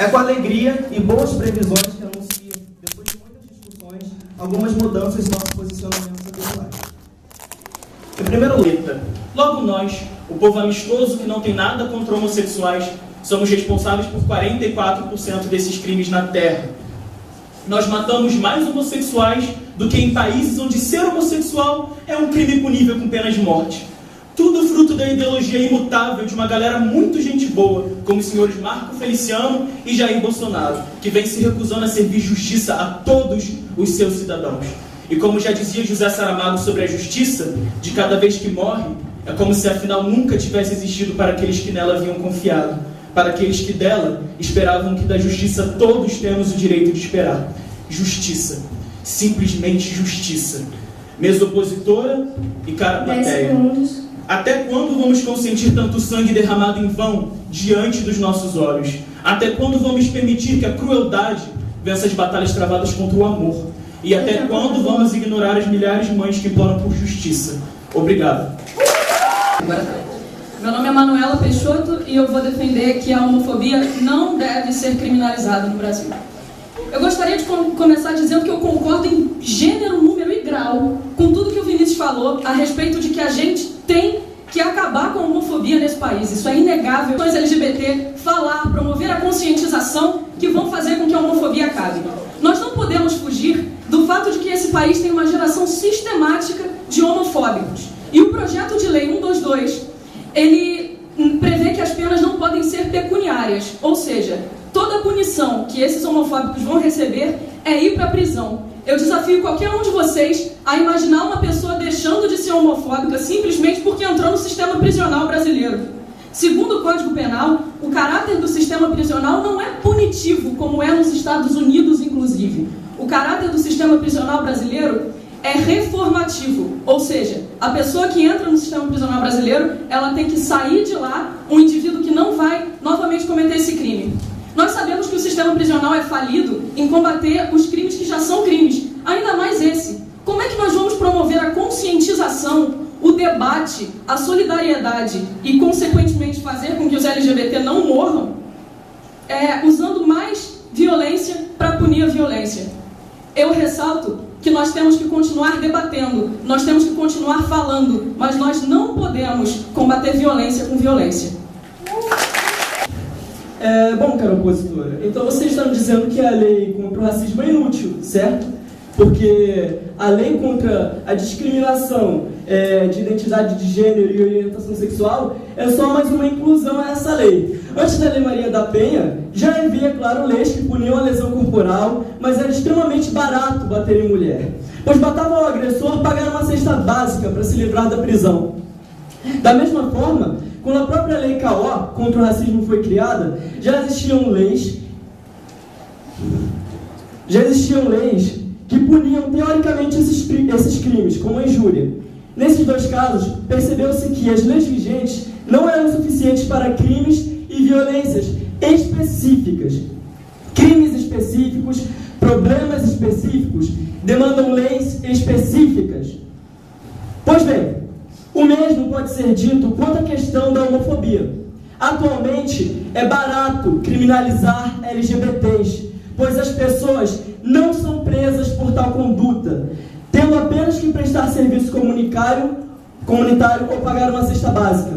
É com alegria e boas previsões que anuncio, depois de muitas discussões, algumas mudanças em nosso posicionamento social. Em primeiro lugar, logo nós, o povo amistoso que não tem nada contra homossexuais, somos responsáveis por 44% desses crimes na Terra. Nós matamos mais homossexuais do que em países onde ser homossexual é um crime punível com pena de morte. Tudo fruto da ideologia imutável de uma galera muito gente boa, como os senhores Marco Feliciano e Jair Bolsonaro, que vem se recusando a servir justiça a todos os seus cidadãos. E como já dizia José Saramago sobre a justiça, de cada vez que morre, é como se afinal nunca tivesse existido para aqueles que nela haviam confiado, para aqueles que dela esperavam que da justiça todos temos o direito de esperar. Justiça. Simplesmente justiça. Mesopositora e cara plateia. Até quando vamos consentir tanto sangue derramado em vão diante dos nossos olhos? Até quando vamos permitir que a crueldade vença as batalhas travadas contra o amor? E até quando vamos ignorar as milhares de mães que imploram por justiça? Obrigado. Meu nome é Manuela Peixoto e eu vou defender que a homofobia não deve ser criminalizada no Brasil. Eu gostaria de começar dizendo que eu concordo em gênero, número e grau com tudo que o Vinícius falou a respeito de que a gente tem que acabar com a homofobia nesse país. Isso é inegável. Os LGBT falar, promover a conscientização que vão fazer com que a homofobia acabe. Nós não podemos fugir do fato de que esse país tem uma geração sistemática de homofóbicos. E o projeto de lei 122, ele prevê que as penas não podem ser pecuniárias, ou seja, toda a punição que esses homofóbicos vão receber é ir para a prisão. Eu desafio qualquer um de vocês a imaginar uma pessoa deixando de ser homofóbica simplesmente porque entrou no sistema prisional brasileiro. Segundo o Código Penal, o caráter do sistema prisional não é punitivo, como é nos Estados Unidos, inclusive. O caráter do sistema prisional brasileiro é reformativo, ou seja, a pessoa que entra no sistema prisional brasileiro, ela tem que sair de lá um indivíduo que não vai novamente cometer esse crime. Nós sabemos que o sistema prisional é falido em combater os crimes que já são crimes, ainda mais esse. Como é que nós vamos promover a conscientização, o debate, a solidariedade e, consequentemente, fazer com que os LGBT não morram, usando mais violência para punir a violência? Eu ressalto que nós temos que continuar debatendo, nós temos que continuar falando, mas nós não podemos combater violência com violência. Bom, cara opositora, então vocês estão dizendo que a lei contra o racismo é inútil, certo? Porque a lei contra a discriminação de identidade de gênero e orientação sexual é só mais uma inclusão a essa lei. Antes da Lei Maria da Penha, já havia, claro, leis que puniam a lesão corporal, mas era extremamente barato bater em mulher, pois bastava ao agressor pagar uma cesta básica para se livrar da prisão. Da mesma forma, quando a própria Lei CAO contra o racismo foi criada, já existiam leis que puniam teoricamente esses crimes, como a injúria. Nesses dois casos, percebeu-se que as leis vigentes não eram suficientes para crimes e violências específicas. Crimes específicos, problemas específicos, demandam leis específicas. Pois bem, o mesmo pode ser dito quanto à questão da homofobia. Atualmente, é barato criminalizar LGBTs, pois as pessoas não são presas por tal conduta, tendo apenas que prestar serviço comunitário ou pagar uma cesta básica.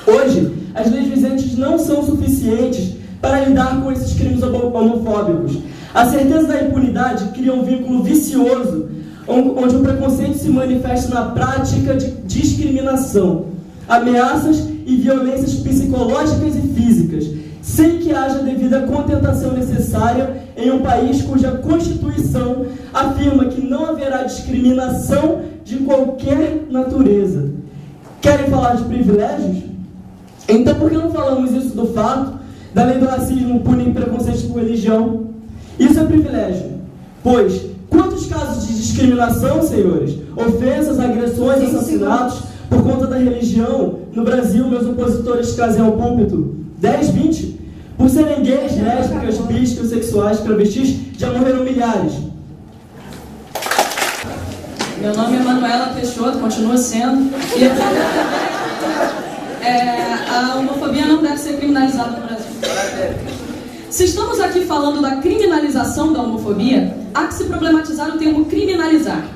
Hoje, as leis vigentes não são suficientes para lidar com esses crimes homofóbicos. A certeza da impunidade cria um vínculo vicioso, onde o preconceito se manifesta na prática de discriminação, ameaças e violências psicológicas e físicas, sem que haja devida contentação necessária em um país cuja Constituição afirma que não haverá discriminação de qualquer natureza. Querem falar de privilégios? Então por que não falamos isso do fato da lei do racismo punir preconceitos por religião? Isso é privilégio, pois quantos casos de discriminação, senhores, ofensas, agressões, assassinatos por conta da religião no Brasil meus opositores trazem ao púlpito? 10, 20? Por serem gays, lésbicas, bissexuais, travestis, já morreram milhares. Meu nome é Manuela Peixoto, continua sendo. A homofobia não deve ser criminalizada no Brasil. Se estamos aqui falando da criminalização da homofobia, há que se problematizar o termo criminalizar.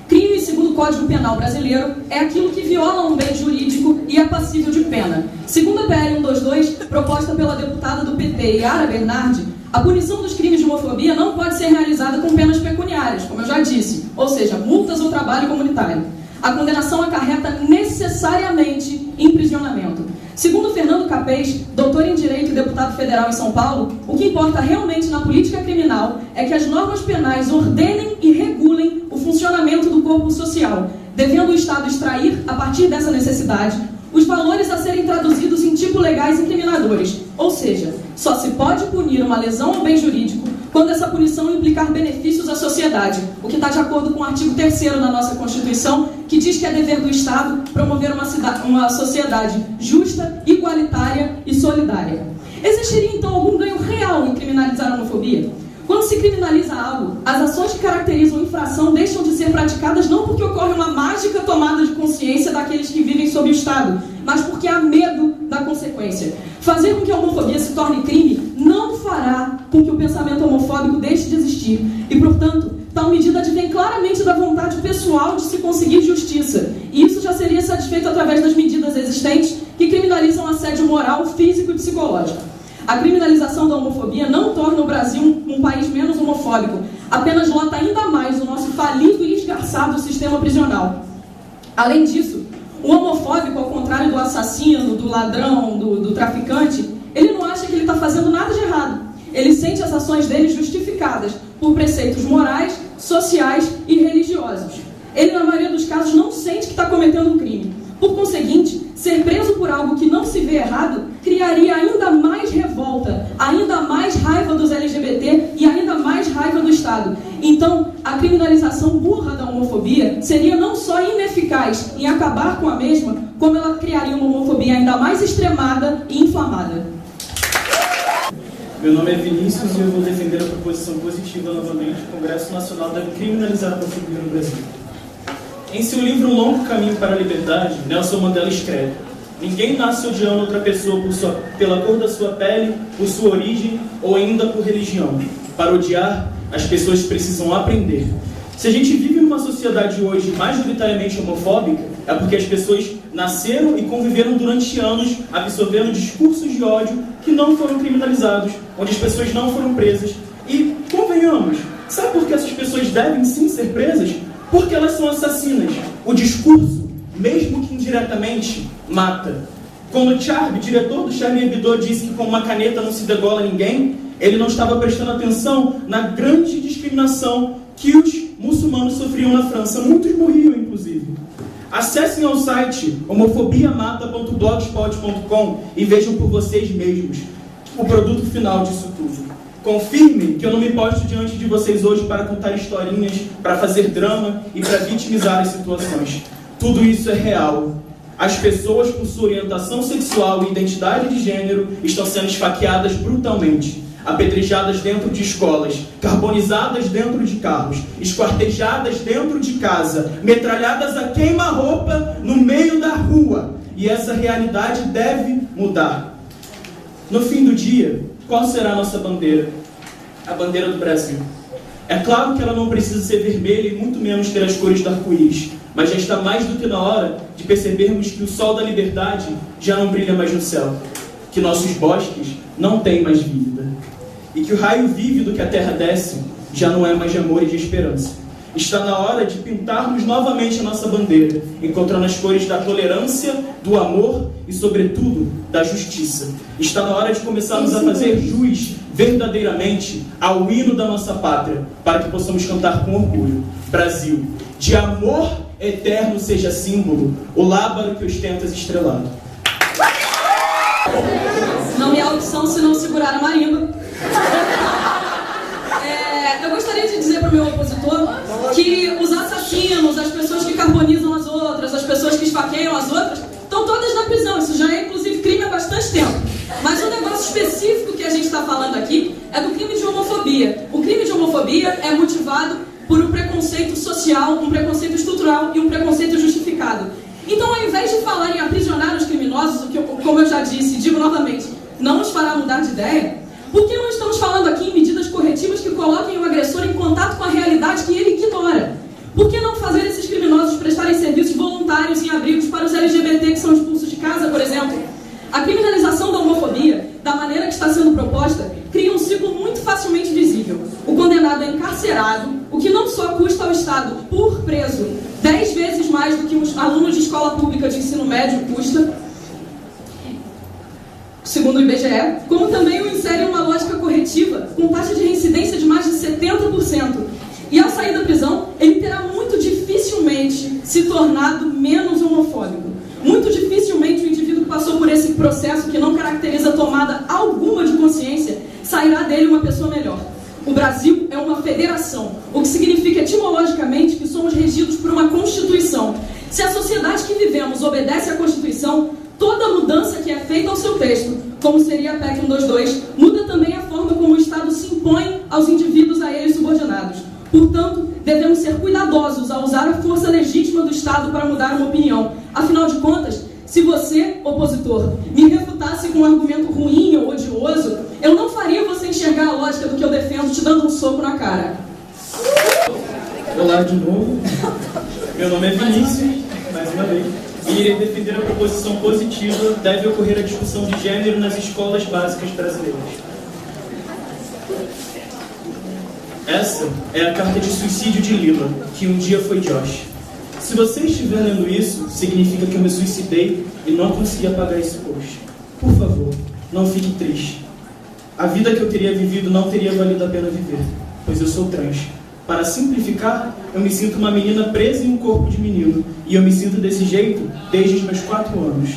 Crime, segundo o Código Penal brasileiro, é aquilo que viola um bem jurídico e é passível de pena. Segundo a PL 122, proposta pela deputada do PT, Yara Bernardi, a punição dos crimes de homofobia não pode ser realizada com penas pecuniárias, como eu já disse, ou seja, multas ou trabalho comunitário. A condenação acarreta necessariamente imprisionamento. Segundo Fernando Capês, doutor em Direito e deputado federal em São Paulo, o que importa realmente na política criminal é que as normas penais ordenem e regulem o funcionamento do corpo social, devendo o Estado extrair, a partir dessa necessidade, os valores a serem traduzidos em tipos legais incriminadores. Ou seja, só se pode punir uma lesão ao bem jurídico quando essa punição implicar benefícios à sociedade, o que está de acordo com o artigo 3º da nossa Constituição, que diz que é dever do Estado promover uma sociedade justa, igualitária e solidária. Existiria, então, algum ganho real em criminalizar a homofobia? Quando se criminaliza algo, as ações que caracterizam a infração deixam de ser praticadas não porque ocorre uma mágica tomada de consciência daqueles que vivem sob o Estado, mas porque há medo da consequência. Fazer com que a homofobia se torne crime não fará com que o pensamento homofóbico deixe de existir. E, portanto, tal medida advém claramente da vontade pessoal de se conseguir justiça. E isso já seria satisfeito através das medidas existentes que criminalizam assédio moral, físico e psicológico. A criminalização da homofobia não torna o Brasil um país menos homofóbico, apenas lota ainda mais o nosso falido e esgarçado sistema prisional. Além disso, o homofóbico, ao contrário do assassino, do ladrão, do traficante, ele não acha que ele está fazendo nada de errado. Ele sente as ações dele justificadas por preceitos morais, sociais e religiosos. Ele, na maioria dos casos, não sente que está cometendo um crime. Por conseguinte, ser preso por algo que não se vê errado criaria ainda mais revolta, ainda mais raiva dos LGBT e ainda mais raiva do Estado. Então, a criminalização burra da homofobia seria não só ineficaz em acabar com a mesma, como ela criaria uma homofobia ainda mais extremada e inflamada. Meu nome é Vinícius e eu vou defender a proposição positiva novamente do Congresso Nacional deve criminalizar a homofobia no Brasil. Em seu livro Um Longo Caminho para a Liberdade, Nelson Mandela escreve: ninguém nasce odiando outra pessoa pela cor da sua pele, por sua origem ou ainda por religião. Para odiar, as pessoas precisam aprender. Se a gente vive numa sociedade hoje majoritariamente homofóbica, é porque as pessoas nasceram e conviveram durante anos absorvendo discursos de ódio que não foram criminalizados, onde as pessoas não foram presas. E, convenhamos, sabe por que essas pessoas devem sim ser presas? Porque elas são assassinas. O discurso, mesmo que indiretamente, mata. Quando Charlie, diretor do Charlie Hebdo, disse que com uma caneta não se degola ninguém, ele não estava prestando atenção na grande discriminação que os muçulmanos sofriam na França. Muitos morriam, inclusive. Acessem ao site homofobiamata.blogspot.com e vejam por vocês mesmos o produto final disso tudo. Confirme que eu não me posto diante de vocês hoje para contar historinhas, para fazer drama e para vitimizar as situações. Tudo isso é real. As pessoas, por sua orientação sexual e identidade de gênero, estão sendo esfaqueadas brutalmente, apedrejadas dentro de escolas, carbonizadas dentro de carros, esquartejadas dentro de casa, metralhadas a queima-roupa no meio da rua. E essa realidade deve mudar. No fim do dia, qual será a nossa bandeira? A bandeira do Brasil. É claro que ela não precisa ser vermelha e muito menos ter as cores do arco-íris, mas já está mais do que na hora de percebermos que o sol da liberdade já não brilha mais no céu, que nossos bosques não têm mais vida, e que o raio vívido que a terra desce já não é mais de amor e de esperança. Está na hora de pintarmos novamente a nossa bandeira, encontrando as cores da tolerância, do amor e, sobretudo, da justiça. Está na hora de começarmos a fazer jus, verdadeiramente, ao hino da nossa pátria, para que possamos cantar com orgulho. Brasil, de amor eterno seja símbolo, o lábaro que ostentas estrelado. Não me há opção se não segurar a marimba. Eu gostaria de dizer para o meu opositor que os assassinos, as pessoas que carbonizam as outras, as pessoas que esfaqueiam as outras, estão todas na prisão. Isso já é, inclusive, crime há bastante tempo. Mas o negócio específico que a gente está falando aqui é do crime de homofobia. O crime de homofobia é motivado por um preconceito social, um preconceito estrutural e um preconceito justificado. Então, ao invés de falar em aprisionar os criminosos, o que, como eu já disse e digo novamente, não os fará mudar de ideia, por que não estamos sociedade que ele ignora. Por que não fazer esses criminosos prestarem serviços voluntários em abrigos para os LGBT que são expulsos de casa, por exemplo? A criminalização da homofobia, da maneira que está sendo proposta, cria um ciclo muito facilmente visível. O condenado é encarcerado, o que não só custa ao Estado, por preso, 10 vezes mais do que os alunos de escola pública de ensino médio custa, segundo o IBGE, como também o insere em uma lógica corretiva, com taxa de reincidência de mais de 70%. E ao sair da prisão, ele terá muito dificilmente se tornado menos homofóbico. Muito dificilmente o indivíduo que passou por esse processo, que não caracteriza tomada alguma de consciência, sairá dele uma pessoa melhor. O Brasil é uma federação, o que significa etimologicamente que somos regidos por uma Constituição. Se a sociedade que vivemos obedece à Constituição, toda mudança que é feita ao seu texto, como seria a PEC 122, muda também a forma como o Estado se impõe aos indivíduos a eles subordinados. Portanto, devemos ser cuidadosos ao usar a força legítima do Estado para mudar uma opinião. Afinal de contas, se você, opositor, me refutasse com um argumento ruim ou odioso, eu não faria você enxergar a lógica do que eu defendo te dando um soco na cara. Olá de novo, meu nome é Vinícius, mais uma vez, e irei defender a proposição positiva: deve ocorrer a discussão de gênero nas escolas básicas brasileiras. Essa é a carta de suicídio de Lila, que um dia foi Josh. Se você estiver lendo isso, significa que eu me suicidei e não consegui apagar esse post. Por favor, não fique triste. A vida que eu teria vivido não teria valido a pena viver, pois eu sou trans. Para simplificar, eu me sinto uma menina presa em um corpo de menino, e eu me sinto desse jeito desde os meus 4 anos.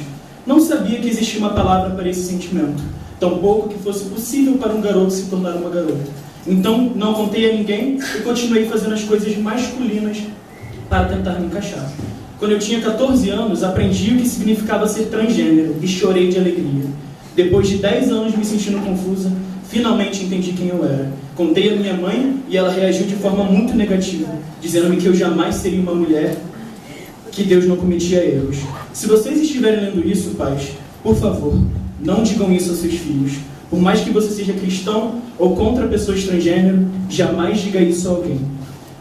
Não sabia que existia uma palavra para esse sentimento, tampouco que fosse possível para um garoto se tornar uma garota. Então, não contei a ninguém e continuei fazendo as coisas masculinas para tentar me encaixar. Quando eu tinha 14 anos, aprendi o que significava ser transgênero e chorei de alegria. Depois de 10 anos me sentindo confusa, finalmente entendi quem eu era. Contei a minha mãe e ela reagiu de forma muito negativa, dizendo-me que eu jamais seria uma mulher, que Deus não cometia erros. Se vocês estiverem lendo isso, pais, por favor, não digam isso aos seus filhos. Por mais que você seja cristão ou contra pessoas transgênero, jamais diga isso a alguém.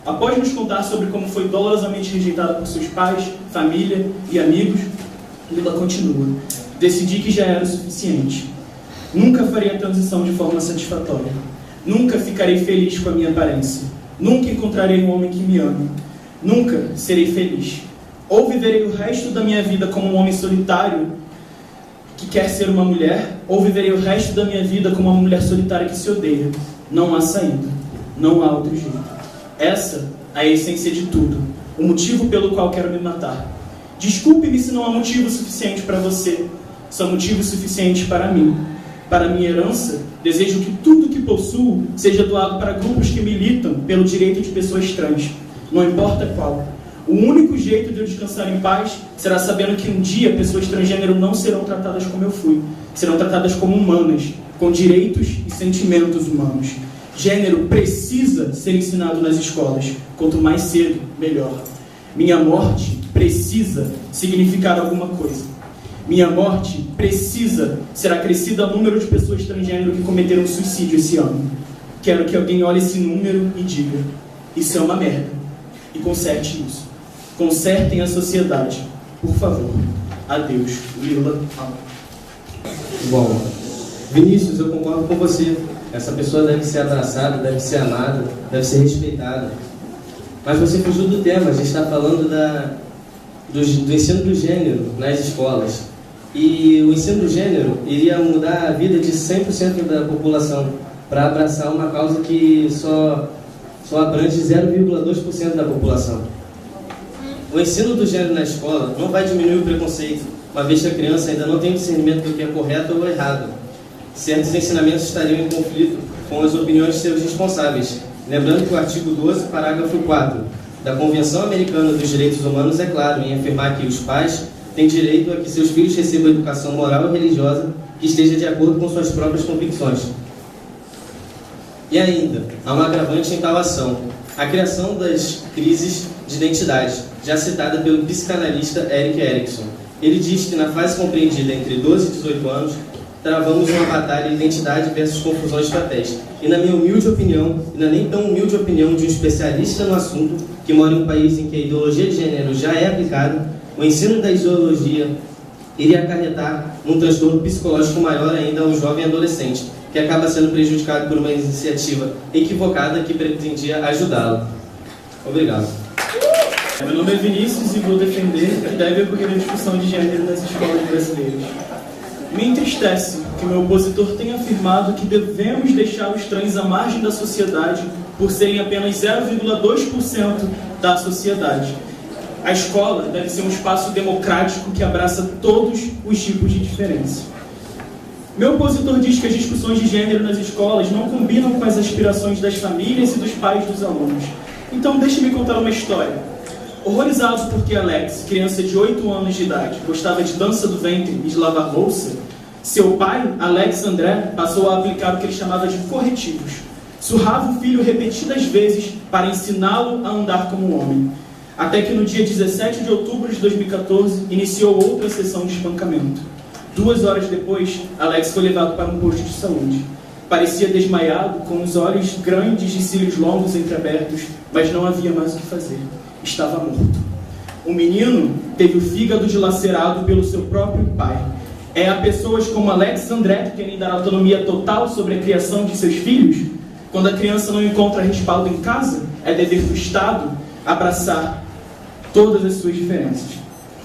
Após nos contar sobre como foi dolorosamente rejeitada por seus pais, família e amigos, Lila continua: decidi que já era o suficiente. Nunca farei a transição de forma satisfatória. Nunca ficarei feliz com a minha aparência. Nunca encontrarei um homem que me ame. Nunca serei feliz. Ou viverei o resto da minha vida como um homem solitário que quer ser uma mulher, ou viverei o resto da minha vida como uma mulher solitária que se odeia. Não há saída. Não há outro jeito. Essa é a essência de tudo. O motivo pelo qual quero me matar. Desculpe-me se não há motivo suficiente para você. São motivos suficientes para mim. Para minha herança, desejo que tudo que possuo seja doado para grupos que militam pelo direito de pessoas trans. Não importa qual. O único jeito de eu descansar em paz será sabendo que um dia pessoas transgênero não serão tratadas como eu fui. Serão tratadas como humanas, com direitos e sentimentos humanos. Gênero precisa ser ensinado nas escolas. Quanto mais cedo, melhor. Minha morte precisa significar alguma coisa. Minha morte precisa ser acrescida ao número de pessoas transgênero que cometeram suicídio esse ano. Quero que alguém olhe esse número e diga: isso é uma merda. E conserte isso. Consertem a sociedade. Por favor. Adeus. Lila. Bom, Vinícius, eu concordo com você. Essa pessoa deve ser abraçada, deve ser amada, deve ser respeitada. Mas você fugiu do tema. A gente está falando do ensino do gênero nas escolas. E o ensino do gênero iria mudar a vida de 100% da população para abraçar uma causa que só abrange 0,2% da população. O ensino do gênero na escola não vai diminuir o preconceito, uma vez que a criança ainda não tem discernimento do que é correto ou errado. Certos ensinamentos estariam em conflito com as opiniões de seus responsáveis. Lembrando que o artigo 12, parágrafo 4 da Convenção Americana dos Direitos Humanos é claro em afirmar que os pais têm direito a que seus filhos recebam educação moral e religiosa que esteja de acordo com suas próprias convicções. E ainda, há uma agravante em tal ação: a criação das crises de identidade, já citada pelo psicanalista Erik Erikson. Ele diz que na fase compreendida entre 12 e 18 anos, travamos uma batalha de identidade versus confusões de papéis. E na minha humilde opinião, e na nem tão humilde opinião de um especialista no assunto, que mora em um país em que a ideologia de gênero já é aplicada, o ensino da ideologia iria acarretar um transtorno psicológico maior ainda ao jovem adolescente, que acaba sendo prejudicado por uma iniciativa equivocada que pretendia ajudá-lo. Obrigado. Meu nome é Vinícius e vou defender que deve ocorrer a discussão de gênero nas escolas brasileiras. Me entristece que meu opositor tenha afirmado que devemos deixar os trans à margem da sociedade por serem apenas 0,2% da sociedade. A escola deve ser um espaço democrático que abraça todos os tipos de diferença. Meu opositor diz que as discussões de gênero nas escolas não combinam com as aspirações das famílias e dos pais dos alunos. Então, deixe-me contar uma história. Horrorizado porque Alex, criança de 8 anos de idade, gostava de dança do ventre e de lavar louça, seu pai, Alex André, passou a aplicar o que ele chamava de corretivos. Surrava o filho repetidas vezes para ensiná-lo a andar como um homem. Até que no dia 17 de outubro de 2014, iniciou outra sessão de espancamento. 2 horas depois, Alex foi levado para um posto de saúde. Parecia desmaiado, com os olhos grandes e cílios longos entreabertos, mas não havia mais o que fazer. Estava morto. O menino teve o fígado dilacerado pelo seu próprio pai. É a pessoas como Alex André que querem dar autonomia total sobre a criação de seus filhos? Quando a criança não encontra respaldo em casa, é dever do Estado abraçar todas as suas diferenças.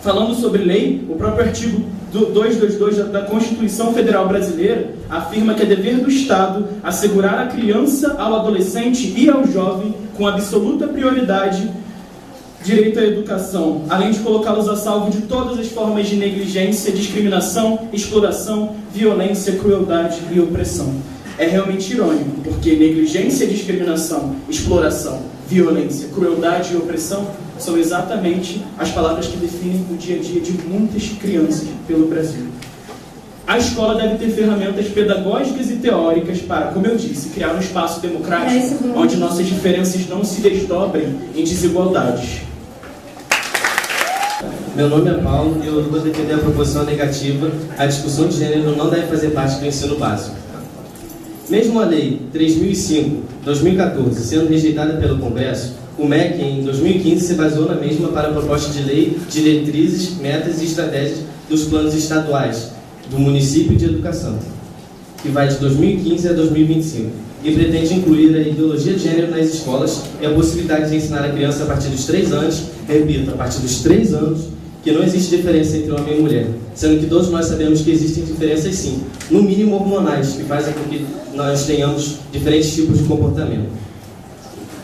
Falando sobre lei, o próprio artigo 222 da Constituição Federal Brasileira afirma que é dever do Estado assegurar à criança, ao adolescente e ao jovem, com absoluta prioridade, direito à educação, além de colocá-los a salvo de todas as formas de negligência, discriminação, exploração, violência, crueldade e opressão. É realmente irônico, porque negligência, discriminação, exploração, violência, crueldade e opressão são exatamente as palavras que definem o dia a dia de muitas crianças pelo Brasil. A escola deve ter ferramentas pedagógicas e teóricas para, como eu disse, criar um espaço democrático onde nossas diferenças não se desdobrem em desigualdades. Meu nome é Paulo e eu vou defender a proposição negativa. A discussão de gênero não deve fazer parte do ensino básico. Mesmo a Lei 3.005/2014 sendo rejeitada pelo Congresso, o MEC, em 2015, se baseou na mesma para a proposta de lei, diretrizes, metas e estratégias dos planos estaduais do município de educação, que vai de 2015 a 2025, e pretende incluir a ideologia de gênero nas escolas e a possibilidade de ensinar a criança a partir dos 3 anos, repito, a partir dos 3 anos, que não existe diferença entre homem e mulher, sendo que todos nós sabemos que existem diferenças sim, no mínimo hormonais, que fazem com que nós tenhamos diferentes tipos de comportamento.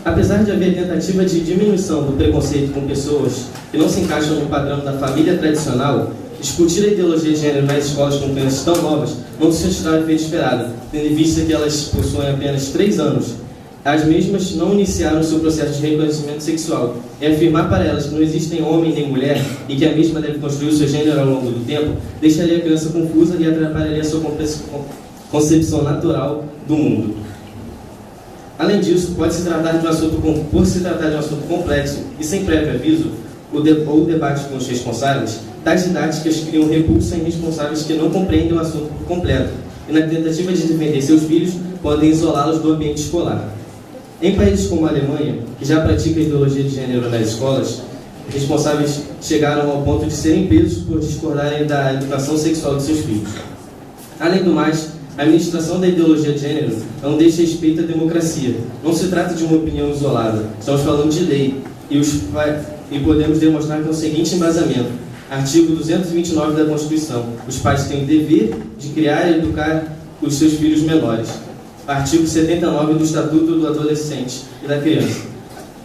Apesar de haver tentativa de diminuição do preconceito com pessoas que não se encaixam no padrão da família tradicional, discutir a ideologia de gênero nas escolas com crianças tão novas não se suscitará o efeito esperado, tendo em vista que elas possuem apenas 3 anos. As mesmas não iniciaram seu processo de reconhecimento sexual, e afirmar para elas que não existem homem nem mulher e que a mesma deve construir o seu gênero ao longo do tempo, deixaria a criança confusa e atrapalharia a sua concepção natural do mundo. Além disso, por se tratar de um assunto complexo e sem prévio aviso, ou debate com os responsáveis, tais didáticas criam repulsa em responsáveis que não compreendem o assunto por completo e, na tentativa de defender seus filhos, podem isolá-los do ambiente escolar. Em países como a Alemanha, que já pratica a ideologia de gênero nas escolas, responsáveis chegaram ao ponto de serem presos por discordarem da educação sexual de seus filhos. Além do mais, a administração da ideologia de gênero não deixa respeito à democracia. Não se trata de uma opinião isolada, estamos falando de lei, e podemos demonstrar com o seguinte embasamento. Artigo 229 da Constituição. Os pais têm o dever de criar e educar os seus filhos menores. Artigo 79 do Estatuto do Adolescente e da Criança.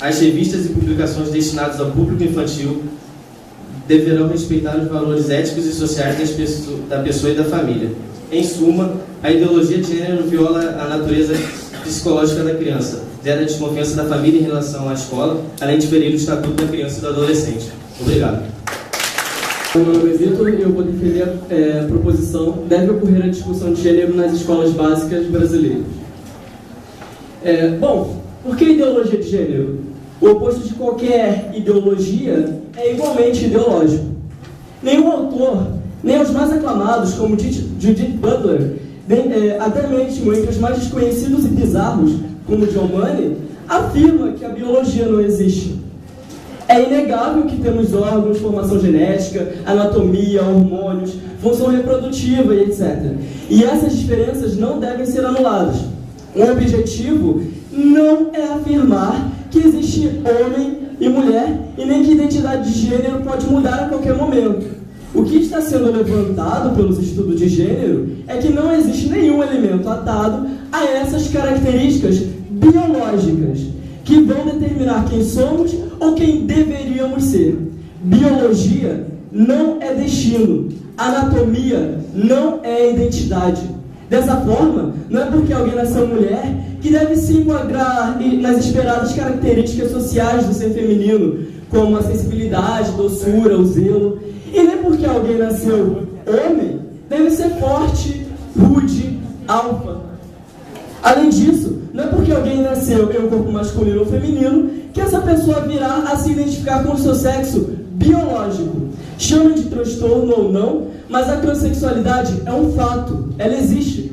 As revistas e publicações destinadas ao público infantil deverão respeitar os valores éticos e sociais da pessoa e da família. Em suma, a ideologia de gênero viola a natureza psicológica da criança, gera a desconfiança da família em relação à escola, além de ferir o Estatuto da Criança e do Adolescente. Obrigado. Meu nome é Vitor e eu vou defender a proposição: deve ocorrer a discussão de gênero nas escolas básicas brasileiras. Bom, por que ideologia de gênero? O oposto de qualquer ideologia é igualmente ideológico. Nenhum autor nem os mais aclamados, como Judith Butler, até mesmo entre os mais desconhecidos e bizarros, como John Money, afirma que a biologia não existe. É inegável que temos órgãos, formação genética, anatomia, hormônios, função reprodutiva e etc. E essas diferenças não devem ser anuladas. O objetivo não é afirmar que existe homem e mulher e nem que a identidade de gênero pode mudar a qualquer momento. O que está sendo levantado pelos estudos de gênero é que não existe nenhum elemento atado a essas características biológicas que vão determinar quem somos ou quem deveríamos ser. Biologia não é destino. Anatomia não é identidade. Dessa forma, não é porque alguém nasceu mulher que deve se enquadrar nas esperadas características sociais do ser feminino, como a sensibilidade, doçura, o zelo. E nem porque alguém nasceu homem deve ser forte, rude, alfa. Além disso, não é porque alguém nasceu em um corpo masculino ou feminino que essa pessoa virá a se identificar com o seu sexo biológico. Chamem de transtorno ou não, mas a transexualidade é um fato, ela existe.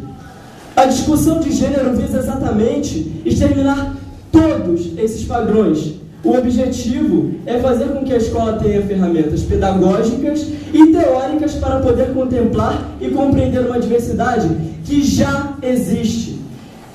A discussão de gênero visa exatamente exterminar todos esses padrões. O objetivo é fazer com que a escola tenha ferramentas pedagógicas e teóricas para poder contemplar e compreender uma diversidade que já existe.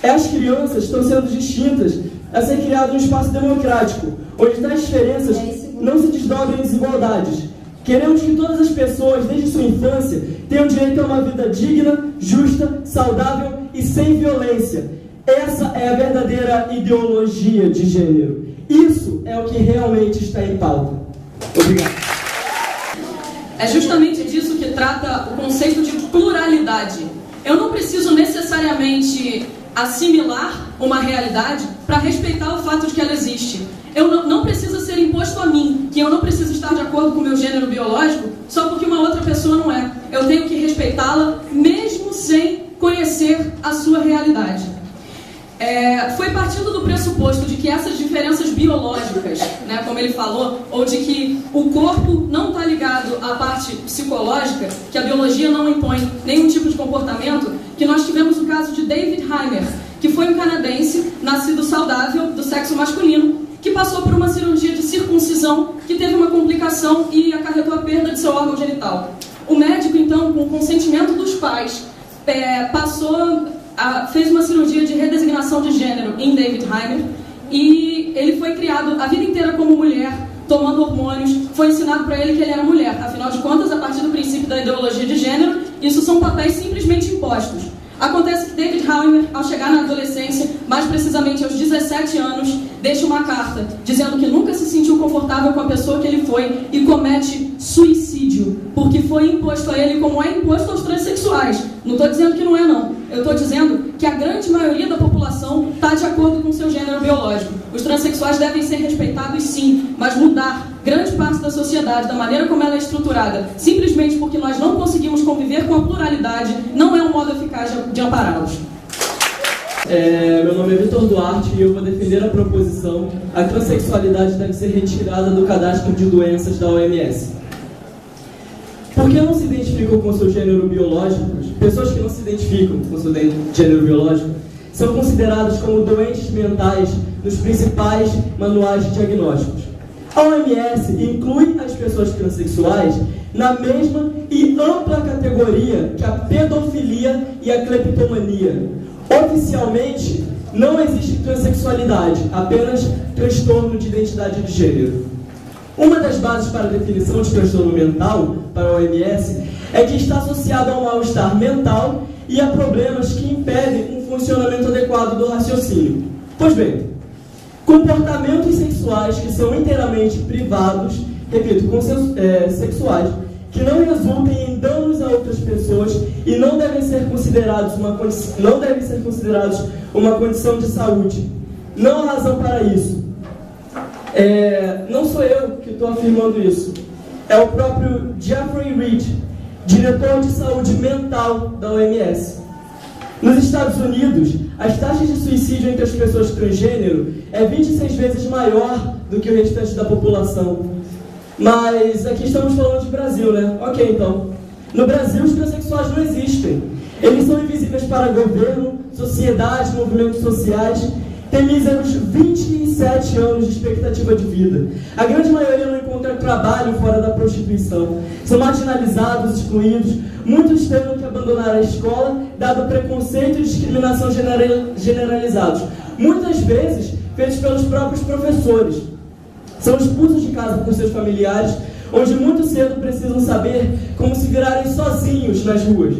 As crianças estão sendo distintas a ser criado um espaço democrático, onde tais diferenças não se desdobrem em desigualdades. Queremos que todas as pessoas, desde sua infância, tenham direito a uma vida digna, justa, saudável e sem violência. Essa é a verdadeira ideologia de gênero. Isso é o que realmente está em pauta. Obrigado. É justamente disso que trata o conceito de pluralidade. Eu não preciso necessariamente assimilar uma realidade para respeitar o fato de que ela existe. Não precisa ser imposto a mim, que eu não preciso estar de acordo com o meu gênero biológico só porque uma outra pessoa não é. Eu tenho que respeitá-la mesmo sem conhecer a sua realidade. Foi partindo do pressuposto de que essas diferenças biológicas, né, como ele falou, ou de que o corpo não está ligado à parte psicológica, que a biologia não impõe nenhum tipo de comportamento, que nós tivemos o caso de David Heimer, que foi um canadense nascido saudável do sexo masculino, que passou por uma cirurgia de circuncisão que teve uma complicação e acarretou a perda de seu órgão genital. O médico, então, com o consentimento dos pais, fez uma cirurgia de redesignação de gênero em David Heimer e ele foi criado a vida inteira como mulher, tomando hormônios. Foi ensinado para ele que ele era mulher. Afinal de contas, a partir do princípio da ideologia de gênero, isso são papéis simplesmente impostos. Acontece que David Heimer, ao chegar na adolescência, mais precisamente aos 17 anos, deixa uma carta dizendo que nunca se sentiu confortável com a pessoa que ele foi e comete suicídio, porque foi imposto a ele como é imposto aos transexuais. Não estou dizendo que não é, não. Eu estou dizendo que a grande maioria da população está de acordo com o seu gênero biológico. Os transexuais devem ser respeitados, sim, mas mudar grande parte da sociedade, da maneira como ela é estruturada, simplesmente porque nós não conseguimos conviver com a pluralidade, não é um modo eficaz de ampará-los. Meu nome é Vitor Duarte e eu vou defender a proposição: a transexualidade deve ser retirada do cadastro de doenças da OMS. Por que não se identificam com seu gênero biológico? Pessoas que não se identificam com seu gênero biológico são consideradas como doentes mentais nos principais manuais de diagnósticos. A OMS inclui as pessoas transexuais na mesma e ampla categoria que a pedofilia e a cleptomania. Oficialmente, não existe transexualidade, apenas transtorno de identidade de gênero. Uma das bases para a definição de transtorno mental para a OMS é que está associado a um mal-estar mental e a problemas que impedem um funcionamento adequado do raciocínio. Pois bem, comportamentos sexuais que são inteiramente privados, repito, sexuais, que não resultem em danos a outras pessoas e não devem ser considerados uma condição de saúde. Não há razão para isso. Não sou eu que estou afirmando isso. É o próprio Jeffrey Reed, diretor de saúde mental da OMS. Nos Estados Unidos, as taxas de suicídio entre as pessoas transgênero é 26 vezes maior do que o restante da população. Mas aqui estamos falando de Brasil, né? Ok, então. No Brasil, os transexuais não existem. Eles são invisíveis para governo, sociedade, movimentos sociais. Tem míseros 27 anos de expectativa de vida. A grande maioria não encontra trabalho fora da prostituição. São marginalizados, excluídos. Muitos tendo que abandonar a escola, dado preconceito e discriminação generalizados. Muitas vezes, feitos pelos próprios professores. São expulsos de casa por seus familiares, onde muito cedo precisam saber como se virarem sozinhos nas ruas.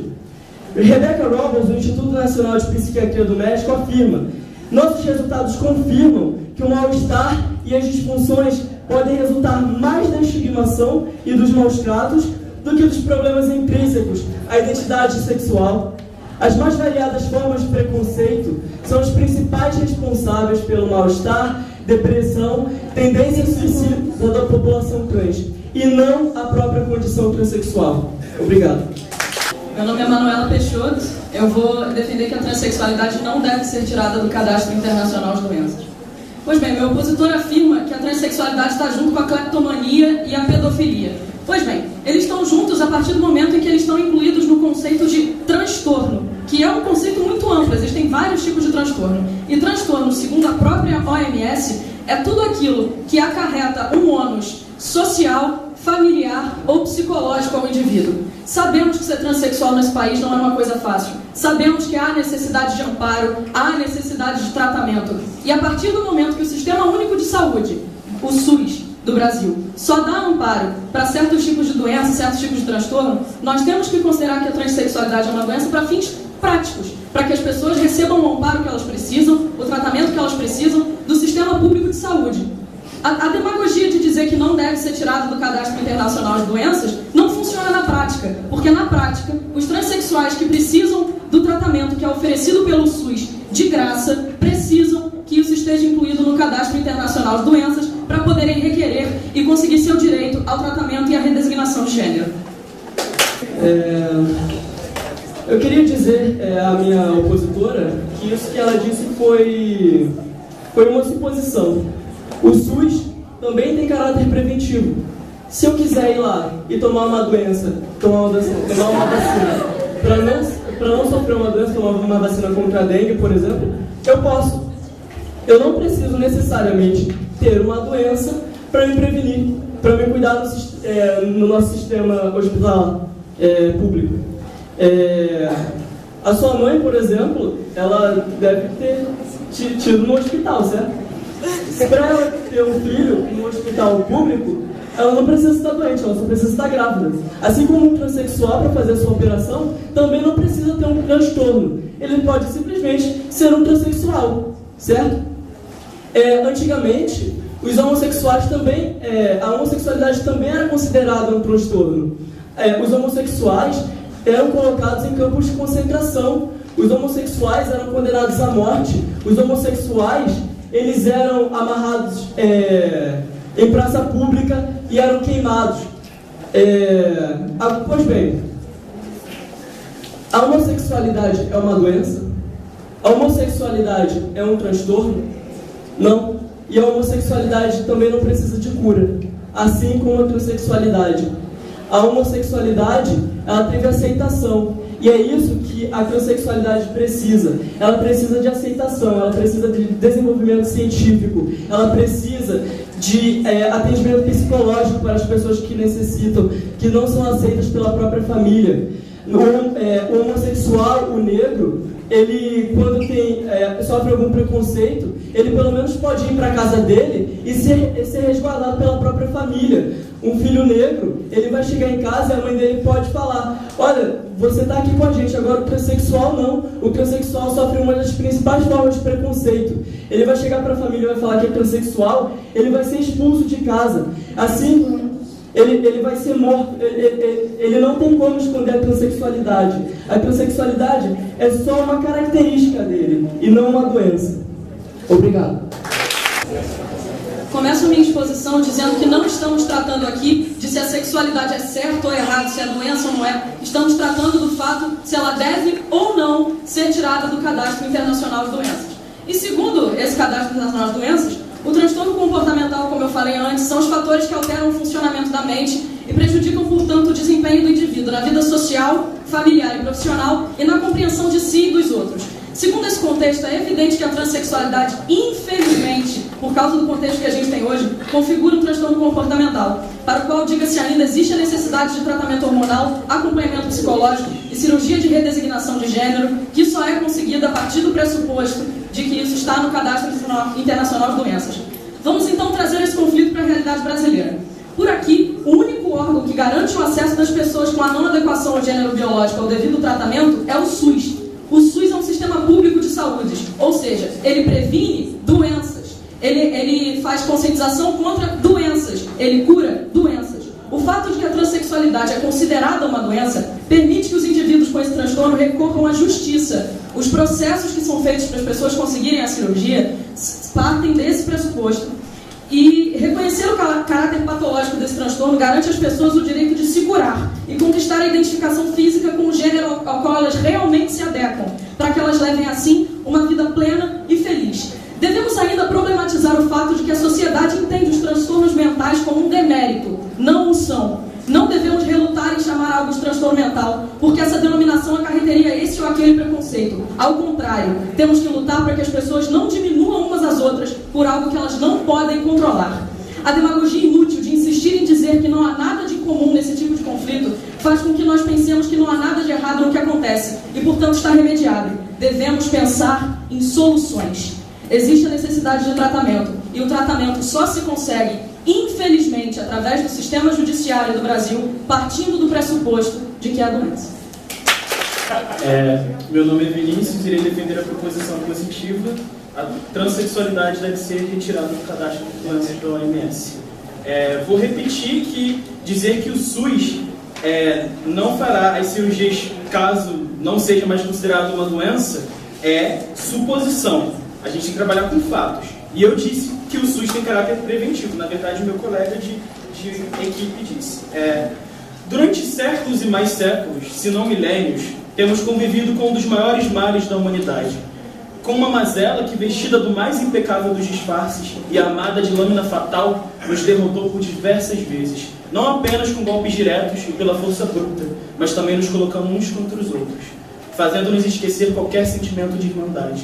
Rebecca Roberts, do Instituto Nacional de Psiquiatria do México, afirma: nossos resultados confirmam que o mal-estar e as disfunções podem resultar mais da estigmação e dos maus tratos do que dos problemas intrínsecos à identidade sexual. As mais variadas formas de preconceito são os principais responsáveis pelo mal-estar, depressão, tendência suicida da população trans, e não a própria condição transexual. Obrigado. Meu nome é Manuela Peixoto. Eu vou defender que a transexualidade não deve ser tirada do Cadastro Internacional de Doenças. Pois bem, meu opositor afirma que a transexualidade está junto com a cleptomania e a pedofilia. Pois bem, eles estão juntos a partir do momento em que eles estão incluídos no conceito de transtorno, que é um conceito muito amplo, existem vários tipos de transtorno. E transtorno, segundo a própria OMS, é tudo aquilo que acarreta um ônus social, familiar ou psicológico ao indivíduo. Sabemos que ser transexual nesse país não é uma coisa fácil. Sabemos que há necessidade de amparo, há necessidade de tratamento. E a partir do momento que o Sistema Único de Saúde, o SUS do Brasil, só dá amparo para certos tipos de doença, certos tipos de transtorno, nós temos que considerar que a transexualidade é uma doença para fins práticos, para que as pessoas recebam o amparo que elas precisam, o tratamento que elas precisam do Sistema Público de Saúde. A demagogia de dizer que não deve ser tirado do Cadastro Internacional de Doenças não funciona na prática, porque na prática, os transexuais que precisam do tratamento que é oferecido pelo SUS de graça, precisam que isso esteja incluído no Cadastro Internacional de Doenças para poderem requerer e conseguir seu direito ao tratamento e à redesignação de gênero. Eu queria dizer à minha opositora que isso que ela disse foi uma suposição. O SUS também tem caráter preventivo. Se eu quiser ir lá e tomar uma doença, tomar uma vacina, para não sofrer uma doença, tomar uma vacina contra a dengue, por exemplo, eu posso. Eu não preciso necessariamente ter uma doença para me prevenir, para me cuidar no nosso sistema hospitalar público. A sua mãe, por exemplo, ela deve ter tido no hospital, certo? Para ela ter um filho no hospital público, ela não precisa estar doente, ela só precisa estar grávida. Assim como um transexual, para fazer a sua operação, também não precisa ter um transtorno. Ele pode simplesmente ser um transexual, certo? Antigamente, os homossexuais também, a homossexualidade também era considerada um transtorno. Os homossexuais eram colocados em campos de concentração. Os homossexuais eram condenados à morte. Os homossexuais, eles eram amarrados em praça pública e eram queimados. Pois bem, a homossexualidade é uma doença? A homossexualidade é um transtorno? Não. E a homossexualidade também não precisa de cura, assim como a transexualidade. A homossexualidade, ela teve aceitação. E é isso que a transexualidade precisa. Ela precisa de aceitação, ela precisa de desenvolvimento científico, ela precisa de atendimento psicológico para as pessoas que necessitam, que não são aceitas pela própria família. O homossexual, o negro, ele, quando sofre algum preconceito, ele pelo menos pode ir para a casa dele e ser resguardado pela própria família. Um filho negro, ele vai chegar em casa e a mãe dele pode falar: olha, você está aqui com a gente, agora o transexual não. O transexual sofre uma das principais formas de preconceito. Ele vai chegar para a família e vai falar que é transexual, ele vai ser expulso de casa. Assim, ele vai ser morto. Ele não tem como esconder a transexualidade. A transexualidade é só uma característica dele e não uma doença. Obrigado. Começo minha exposição dizendo que não estamos tratando aqui de se a sexualidade é certo ou errado, se é doença ou não é. Estamos tratando do fato se ela deve ou não ser tirada do Cadastro Internacional de Doenças. E segundo esse Cadastro Internacional de Doenças, O transtorno comportamental, como eu falei antes, são os fatores que alteram o funcionamento da mente e prejudicam, portanto, o desempenho do indivíduo na vida social, familiar e profissional e na compreensão de si e dos outros. Segundo esse contexto, é evidente que a transexualidade, infelizmente, por causa do contexto que a gente tem hoje, configura um transtorno comportamental, para o qual, diga-se ainda, existe a necessidade de tratamento hormonal, acompanhamento psicológico e cirurgia de redesignação de gênero, que só é conseguida a partir do pressuposto de que isso está no Cadastro Internacional de Doenças. Vamos então trazer esse conflito para a realidade brasileira. Por aqui, o único órgão que garante o acesso das pessoas com a não adequação ao gênero biológico ao devido tratamento é o SUS. O SUS é um sistema público de saúde, ou seja, ele previne doenças, ele faz conscientização contra doenças, ele cura doenças. O fato de que a transexualidade é considerada uma doença permite que os indivíduos com esse transtorno recorram à justiça. Os processos que são feitos para as pessoas conseguirem a cirurgia partem desse pressuposto. E reconhecer o caráter patológico desse transtorno garante às pessoas o direito de se curar e conquistar a identificação física com o gênero ao qual elas realmente se adequam, para que elas levem, assim, uma vida plena e feliz. Devemos ainda problematizar o fato de que a sociedade entende os transtornos mentais como um demérito. Não o são. Não devemos relutar em chamar algo de transtorno mental, porque essa denominação acarretaria esse ou aquele preconceito. Ao contrário, temos que lutar para que as pessoas não diminuam umas às outras por algo que elas não podem controlar. A demagogia inútil de insistir em dizer que não há nada de comum nesse tipo de conflito faz com que nós pensemos que não há nada de errado no que acontece e, portanto, está remediável. Devemos pensar em soluções. Existe a necessidade de tratamento, e o tratamento só se consegue, infelizmente, através do sistema judiciário do Brasil, partindo do pressuposto de que há doença. Meu nome é Vinícius, irei defender a proposição positiva. A transexualidade deve ser retirada do cadastro de doenças da OMS. Vou repetir que dizer que o SUS não fará as cirurgias caso não seja mais considerado uma doença é suposição. A gente tem que trabalhar com fatos. E eu disse que o SUS tem caráter preventivo. Na verdade, meu colega de equipe disse. Durante séculos e mais séculos, se não milênios, temos convivido com um dos maiores males da humanidade. Com uma mazela que, vestida do mais impecável dos disfarces e armada de lâmina fatal, nos derrotou por diversas vezes. Não apenas com golpes diretos e pela força bruta, mas também nos colocando uns contra os outros, fazendo-nos esquecer qualquer sentimento de irmandade.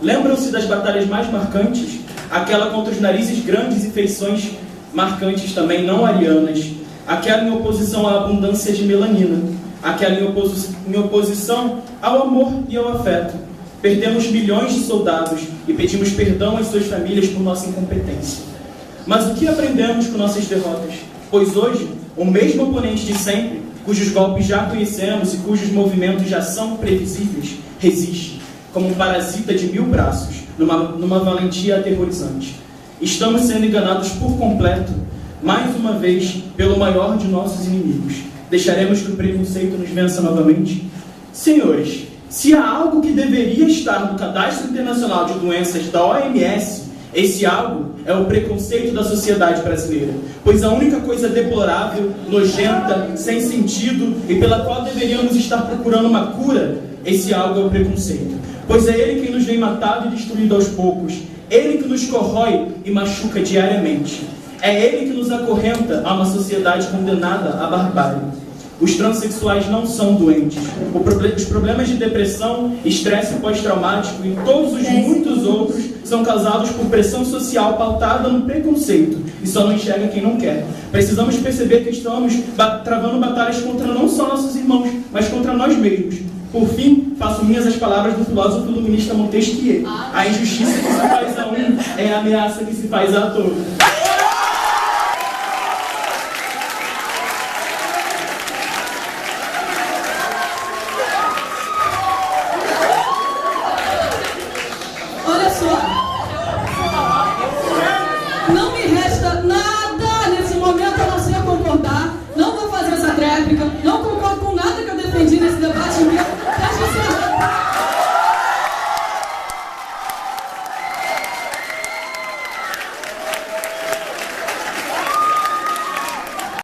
Lembram-se das batalhas mais marcantes? Aquela contra os narizes grandes e feições marcantes também não arianas. Aquela em oposição à abundância de melanina. Aquela em oposição ao amor e ao afeto. Perdemos milhões de soldados e pedimos perdão às suas famílias por nossa incompetência. Mas o que aprendemos com nossas derrotas? Pois hoje, o mesmo oponente de sempre, cujos golpes já conhecemos e cujos movimentos já são previsíveis, resiste, como um parasita de 1000 braços, numa valentia aterrorizante. Estamos sendo enganados por completo, mais uma vez, pelo maior de nossos inimigos. Deixaremos que o preconceito nos vença novamente? Senhores, se há algo que deveria estar no Cadastro Internacional de Doenças da OMS, esse algo é o preconceito da sociedade brasileira, pois a única coisa deplorável, nojenta, sem sentido e pela qual deveríamos estar procurando uma cura, esse algo é o preconceito. Pois é ele quem nos vem matado e destruído aos poucos, ele que nos corrói e machuca diariamente. É ele que nos acorrenta a uma sociedade condenada à barbárie. Os transexuais não são doentes. Os problemas de depressão, estresse pós-traumático e todos os muitos outros são causados por pressão social pautada no preconceito e só não enxerga quem não quer. Precisamos perceber que estamos travando batalhas contra não só nossos irmãos, mas contra nós mesmos. Por fim, faço minhas as palavras do filósofo iluminista Montesquieu. A injustiça que se faz a um é a ameaça que se faz a todos.